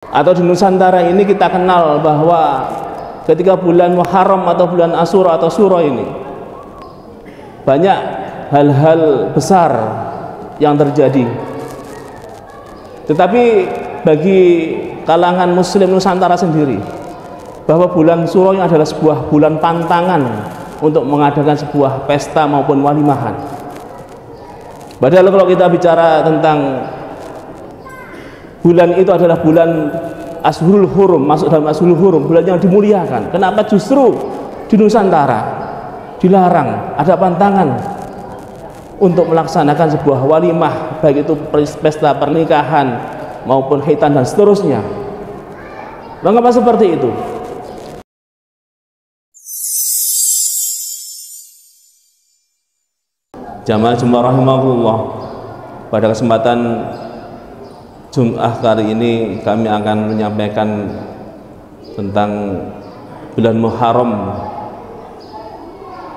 Atau di Nusantara ini kita kenal bahwa ketika bulan Muharram atau bulan Asyura atau Syuro ini banyak hal-hal besar yang terjadi. Tetapi bagi kalangan muslim Nusantara sendiri, bahwa bulan Syuro ini adalah sebuah bulan pantangan untuk mengadakan sebuah pesta maupun walimahan. Padahal kalau kita bicara tentang bulan itu adalah bulan Ashurul Hurum, masuk dalam Ashurul Hurum, bulan yang dimuliakan. Kenapa justru di Nusantara dilarang, ada pantangan untuk melaksanakan sebuah walimah, baik itu pesta pernikahan maupun khitan dan seterusnya? Mengapa seperti itu? Jamaah Jumat rahimahullah, pada kesempatan Jum'ah kali ini kami akan menyampaikan tentang bulan Muharram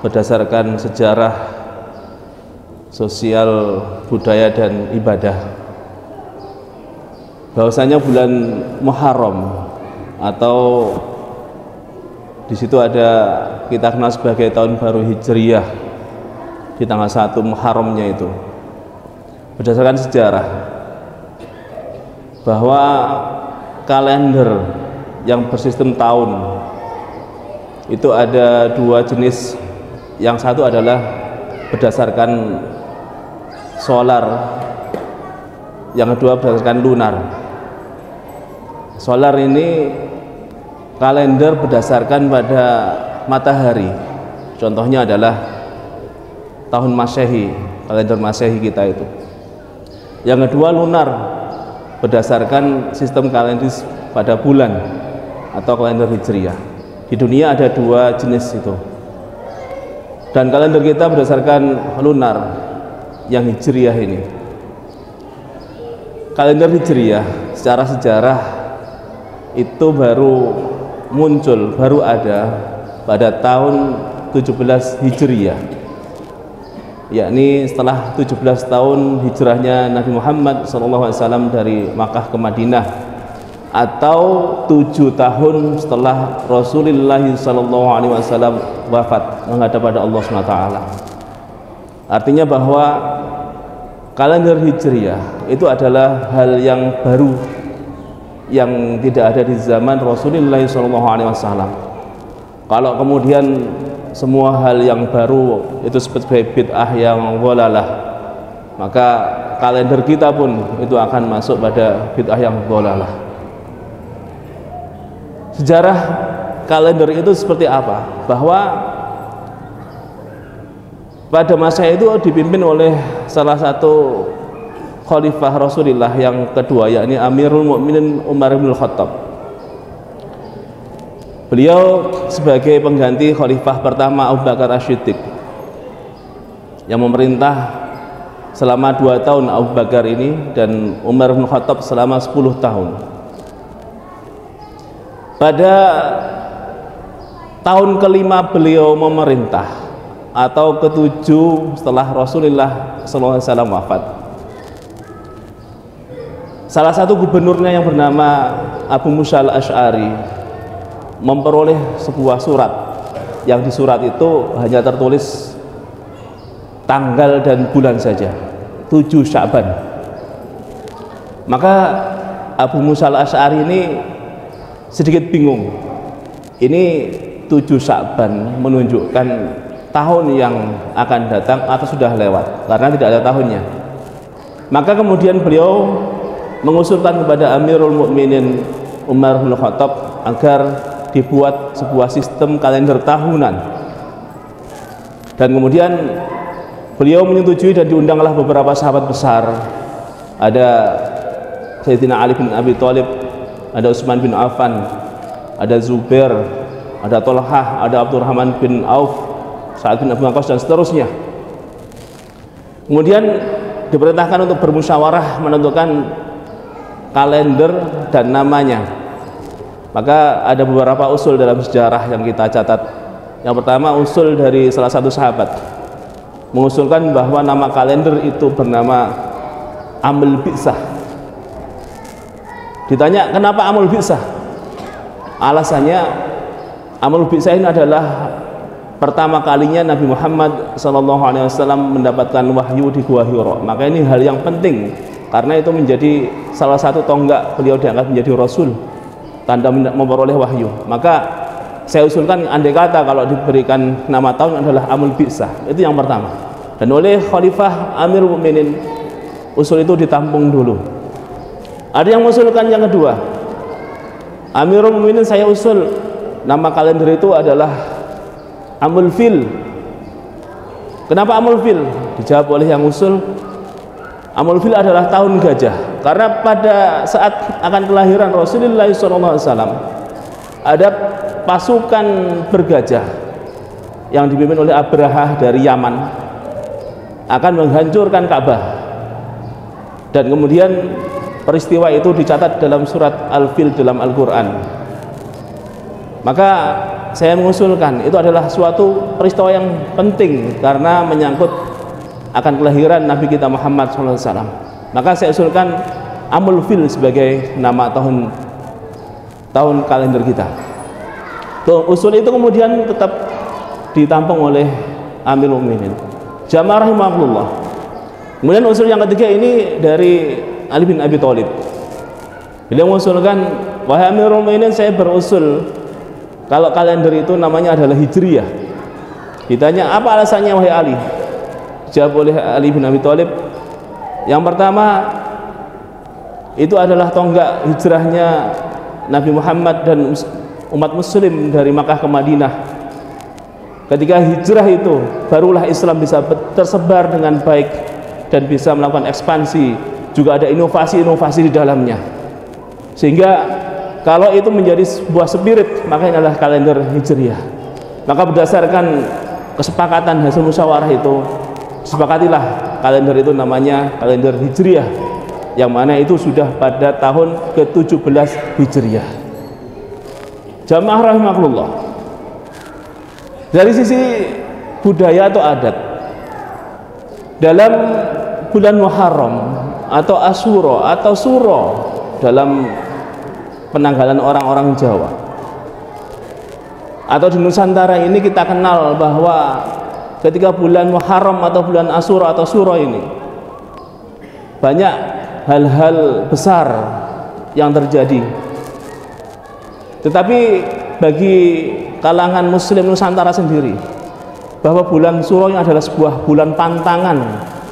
berdasarkan sejarah, sosial, budaya dan ibadah. Bahwasanya bulan Muharram atau di situ ada kita kenal sebagai tahun baru Hijriyah di tanggal 1 Muharramnya itu, berdasarkan sejarah bahwa kalender yang bersistem tahun itu ada dua jenis. Yang satu adalah berdasarkan solar, yang kedua berdasarkan lunar. Solar ini kalender berdasarkan pada matahari, contohnya adalah tahun Masehi, kalender Masehi kita itu. Yang kedua lunar, berdasarkan sistem kalender pada bulan atau kalender Hijriyah. Di dunia ada dua jenis itu, dan kalender kita berdasarkan lunar yang Hijriyah ini. Kalender Hijriyah secara sejarah itu baru muncul, baru ada pada tahun 17 Hijriyah, yakni setelah 17 tahun hijrahnya Nabi Muhammad SAW dari Makkah ke Madinah, atau 7 tahun setelah Rasulullah SAW wafat menghadap pada Allah SWT. Artinya bahwa kalender Hijriyah itu adalah hal yang baru yang tidak ada di zaman Rasulullah SAW. Kalau kemudian semua hal yang baru itu sebagai bid'ah yang dhalalah, maka kalender kita pun itu akan masuk pada bid'ah yang dhalalah. Sejarah kalender itu seperti apa? Bahwa pada masa itu dipimpin oleh salah satu khalifah Rasulullah yang kedua, yakni Amirul Mukminin Umar bin Khattab. Beliau sebagai pengganti khalifah pertama Abu Bakar As-Siddiq yang memerintah selama 2 tahun Abu Bakar ini, dan Umar bin Khattab selama 10 tahun. Pada tahun kelima beliau memerintah, atau ke-7 setelah Rasulullah SAW wafat, salah satu gubernurnya yang bernama Abu Musa Al-Asy'ari memperoleh sebuah surat, yang di surat itu hanya tertulis tanggal dan bulan saja, 7 Sya'ban. Maka Abu Musa Al-Asy'ari ini sedikit bingung. Ini 7 Sya'ban menunjukkan tahun yang akan datang atau sudah lewat, karena tidak ada tahunnya. Maka kemudian beliau mengusulkan kepada Amirul Mukminin Umar bin Khattab agar dibuat sebuah sistem kalender tahunan, dan kemudian beliau menyetujui dan diundanglah beberapa sahabat besar. Ada Sayyidina Ali bin Abi Thalib, ada Utsman bin Affan, ada Zubair, ada Thalhah, ada Abdurrahman bin Auf, Sa'ad bin Abi Waqqas dan seterusnya. Kemudian diperintahkan untuk bermusyawarah menentukan kalender dan namanya. Maka ada beberapa usul dalam sejarah yang kita catat. Yang pertama, usul dari salah satu sahabat mengusulkan bahwa nama kalender itu bernama Amul Bi'sah. Ditanya kenapa amul bi'sah? Alasannya amul bi'sah ini adalah pertama kalinya Nabi Muhammad SAW mendapatkan wahyu di Gua Hira. Maka ini hal yang penting karena itu menjadi salah satu tonggak beliau diangkat menjadi Rasul, tanda memperoleh wahyu. Maka saya usulkan andai kata kalau diberikan nama tahun adalah amul bi'sah, itu yang pertama. Dan oleh Khalifah Amirul Mukminin usul itu ditampung dulu. Ada yang mengusulkan yang kedua, Amirul Mukminin saya usul nama kalender itu adalah Amul Fil. Kenapa Amul Fil? Dijawab oleh yang usul, Amul Fil adalah tahun gajah, karena pada saat akan kelahiran Rasulullah SAW ada pasukan bergajah yang dipimpin oleh Abrahah dari Yaman akan menghancurkan Ka'bah, dan kemudian peristiwa itu dicatat dalam surat Al-Fil dalam Al-Quran. Maka saya mengusulkan itu adalah suatu peristiwa yang penting karena menyangkut akan kelahiran Nabi kita Muhammad SAW. Maka saya usulkan Amul Fil sebagai nama tahun kalender kita. Usul itu kemudian tetap ditampung oleh Amirul Mukminin Jamaah rahimahullah. Kemudian usul yang ketiga ini dari Ali bin Abi Thalib. Beliau mengusulkan, wahai Amirul Mukminin, saya berusul kalau kalender itu namanya adalah Hijriyah. Ditanya apa alasannya wahai Ali? Jawab oleh Ali bin Abi Thalib, yang pertama itu adalah tonggak hijrahnya Nabi Muhammad dan umat muslim dari Makkah ke Madinah. Ketika hijrah itu barulah Islam bisa tersebar dengan baik dan bisa melakukan ekspansi, juga ada inovasi-inovasi di dalamnya. Sehingga kalau itu menjadi sebuah spirit, maka ini adalah kalender Hijriyah. Maka berdasarkan kesepakatan hasil musyawarah itu, sepakatilah kalender itu namanya kalender Hijriyah, yang mana itu sudah pada tahun ke-17 Hijriyah. Jamaah rahimahullah. Dari sisi budaya atau adat, dalam bulan Muharram atau Asyura atau Suro dalam penanggalan orang-orang Jawa atau di Nusantara ini, kita kenal bahwa ketika bulan Muharram atau bulan Asyura atau Suro ini banyak hal-hal besar yang terjadi. Tetapi bagi kalangan muslim Nusantara sendiri, bahwa bulan Suro ini adalah sebuah bulan pantangan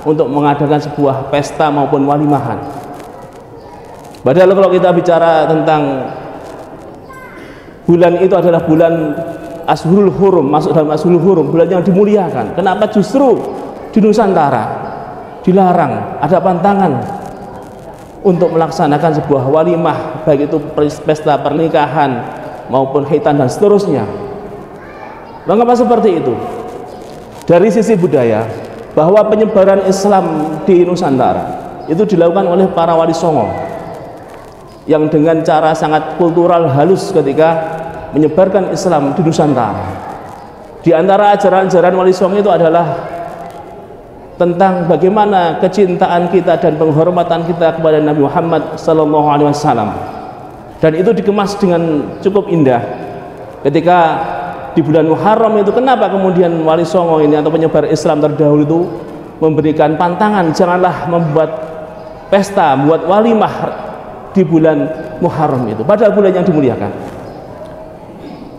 untuk mengadakan sebuah pesta maupun walimahan. Padahal kalau kita bicara tentang bulan itu adalah bulan Ashurul Hurum, masuk dalam Ashurul Hurum, bulan yang dimuliakan. Kenapa justru di Nusantara dilarang, ada pantangan untuk melaksanakan sebuah walimah, baik itu pesta pernikahan maupun khitan dan seterusnya? Mengapa seperti itu? Dari sisi budaya, bahwa penyebaran Islam di Nusantara itu dilakukan oleh para wali songo yang dengan cara sangat kultural halus ketika menyebarkan Islam di Nusantara. Di antara ajaran-ajaran wali songo itu adalah tentang bagaimana kecintaan kita dan penghormatan kita kepada Nabi Muhammad SAW, dan itu dikemas dengan cukup indah ketika di bulan Muharram itu. Kenapa kemudian wali songo ini atau penyebar Islam terdahulu itu memberikan pantangan, janganlah membuat pesta, membuat walimah di bulan Muharram itu, padahal bulan yang dimuliakan.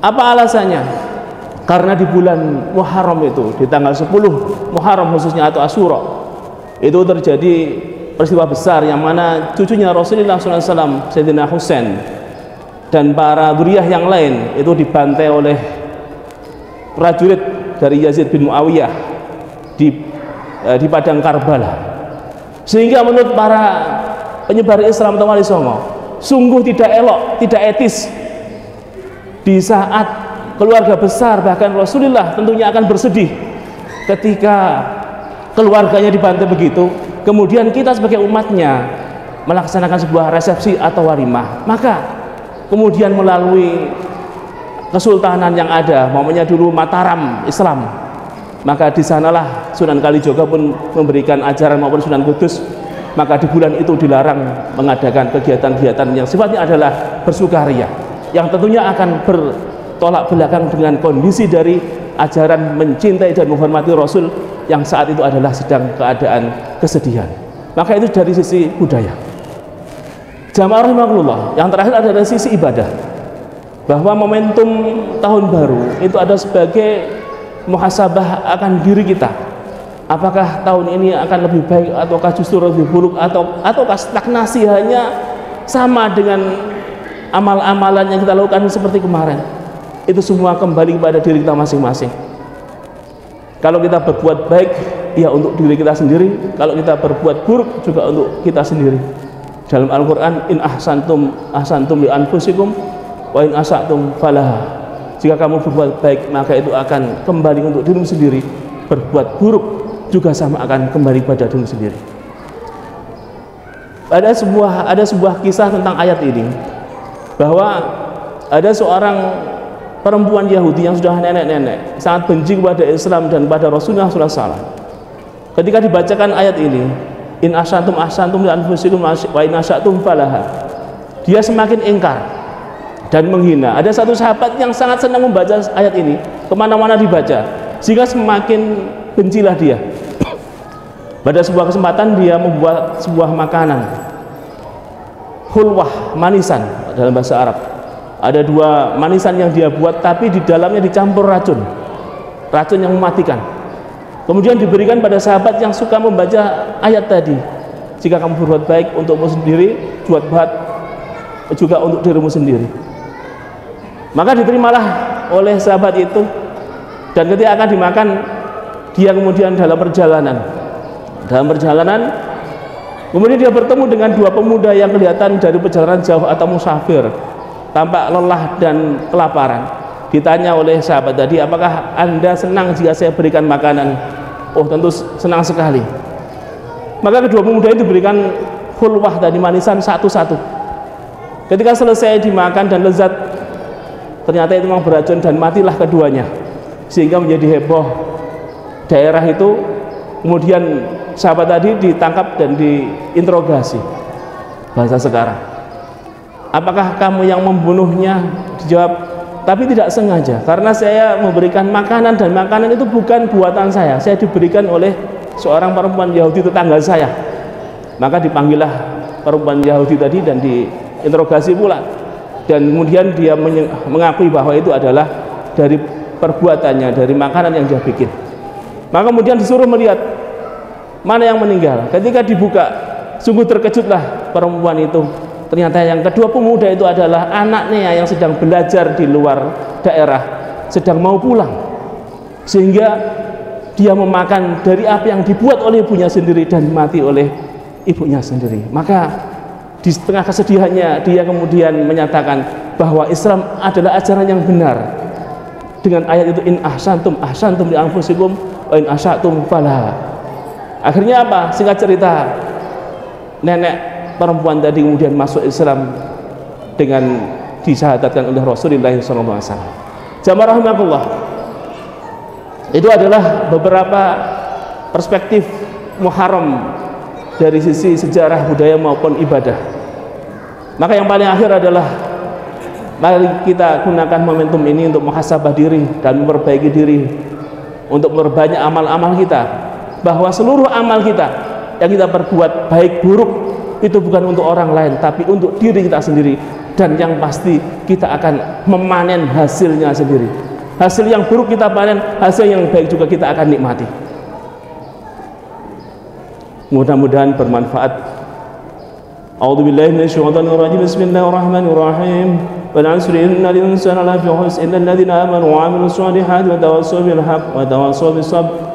Apa alasannya? Karena di bulan Muharram itu, di tanggal 10 Muharram khususnya atau Asyura, itu terjadi peristiwa besar yang mana cucunya Rasulullah SAW, Sayyidina Husain dan para dzurriyyah yang lain itu dibantai oleh prajurit dari Yazid bin Muawiyah di padang Karbala. Sehingga menurut para penyebar Islam atau wali songo, sungguh tidak elok, tidak etis di saat keluarga besar, bahkan Rasulullah tentunya akan bersedih ketika keluarganya dibantai begitu, kemudian kita sebagai umatnya melaksanakan sebuah resepsi atau walimah. Maka kemudian melalui kesultanan yang ada, namanya dulu Mataram Islam, maka di sanalah Sunan Kalijogo pun memberikan ajaran, maupun Sunan Kudus maka di bulan itu dilarang mengadakan kegiatan-kegiatan yang sifatnya adalah bersukaria, yang tentunya akan bertolak belakang dengan kondisi dari ajaran mencintai dan menghormati Rasul yang saat itu adalah sedang keadaan kesedihan. Maka itu dari sisi budaya. Jamaah rahimakumullah, yang terakhir adalah sisi ibadah, bahwa momentum tahun baru itu ada sebagai muhasabah akan diri kita. Apakah tahun ini akan lebih baik ataukah justru lebih buruk, ataukah stagnasi hanya sama dengan amal-amalan yang kita lakukan seperti kemarin. Itu semua kembali kepada diri kita masing-masing. Kalau kita berbuat baik, ya untuk diri kita sendiri. Kalau kita berbuat buruk, juga untuk kita sendiri. Dalam Al-Quran, in ahsantum ahsantum li anfusikum wa in asatum falaha. Jika kamu berbuat baik, maka itu akan kembali untuk dirimu sendiri. Berbuat buruk juga sama akan kembali pada dirimu sendiri. Ada sebuah kisah tentang ayat ini, bahwa ada seorang perempuan Yahudi yang sudah nenek-nenek, sangat benci kepada Islam dan pada Rasulullah SAW. Ketika dibacakan ayat ini, in ahsantum ahsantum li anfusikum wa in asatum falaha, dia semakin ingkar dan menghina. Ada satu sahabat yang sangat senang membaca ayat ini, kemana-mana dibaca, sehingga semakin bencilah dia. Pada sebuah kesempatan dia membuat sebuah makanan, hulwah, manisan dalam bahasa Arab. Ada dua manisan yang dia buat, tapi di dalamnya dicampur racun yang mematikan. Kemudian diberikan pada sahabat yang suka membaca ayat tadi, jika kamu berbuat baik untukmu sendiri, buat baik juga untuk dirimu sendiri. Maka diterimalah oleh sahabat itu, dan ketika akan dimakan, dia kemudian dalam perjalanan kemudian dia bertemu dengan dua pemuda yang kelihatan dari perjalanan jauh atau musafir, tampak lelah dan kelaparan. Ditanya oleh sahabat tadi, apakah Anda senang jika saya berikan makanan? Oh, tentu senang sekali. Maka kedua pemuda itu diberikan hulwah tadi, manisan satu-satu. Ketika selesai dimakan dan lezat, ternyata itu memang beracun dan matilah keduanya, sehingga menjadi heboh daerah itu. Kemudian sahabat tadi ditangkap dan diinterogasi. Bahasa sekarang, apakah kamu yang membunuhnya? Dijawab, tapi tidak sengaja, karena saya memberikan makanan dan makanan itu bukan buatan saya diberikan oleh seorang perempuan Yahudi tetangga saya. Maka dipanggillah perempuan Yahudi tadi dan diinterogasi pula, dan kemudian dia mengakui bahwa itu adalah dari perbuatannya, dari makanan yang dia bikin. Maka kemudian disuruh melihat mana yang meninggal. Ketika dibuka, sungguh terkejutlah perempuan itu. Ternyata yang kedua pemuda itu adalah anaknya yang sedang belajar di luar daerah, sedang mau pulang, sehingga dia memakan dari apa yang dibuat oleh ibunya sendiri dan mati oleh ibunya sendiri. Maka di tengah kesedihannya dia kemudian menyatakan bahwa Islam adalah ajaran yang benar. Dengan ayat itu, in ahsantum ahsantum li anfusikum wa in asatum falaha. Akhirnya apa? Singkat cerita, nenek perempuan tadi kemudian masuk Islam dengan disyahadatkan oleh Rasulullah SAW. Jamaah rahimakumullah, itu adalah beberapa perspektif Muharram dari sisi sejarah, budaya maupun ibadah. Maka yang paling akhir adalah mari kita gunakan momentum ini untuk muhasabah diri dan memperbaiki diri, untuk memperbanyak amal-amal kita, bahwa seluruh amal kita yang kita perbuat baik buruk itu bukan untuk orang lain, tapi untuk diri kita sendiri. Dan yang pasti kita akan memanen hasilnya sendiri. Hasil yang buruk kita panen, hasil yang baik juga kita akan nikmati. Mudah-mudahan bermanfaat. A'udzubillahi minasyaitonirrajim. Bismillahirrahmanirrahim. Wal 'asri innal insana lafi khusr illa alladziina aamanu wa 'amilus shaalihati wa tawassaw bil haqqi wa tawassaw bis sabr.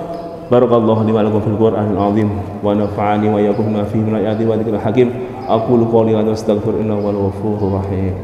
Barakallahu li wa lakum fil Qur'anil 'azim wa nafa'ani wa iyyakum bima fihi min al-ayati wa dzikril hakim. Aqulu qawli hadza wa astaghfirullaha wal ghafurur rahim.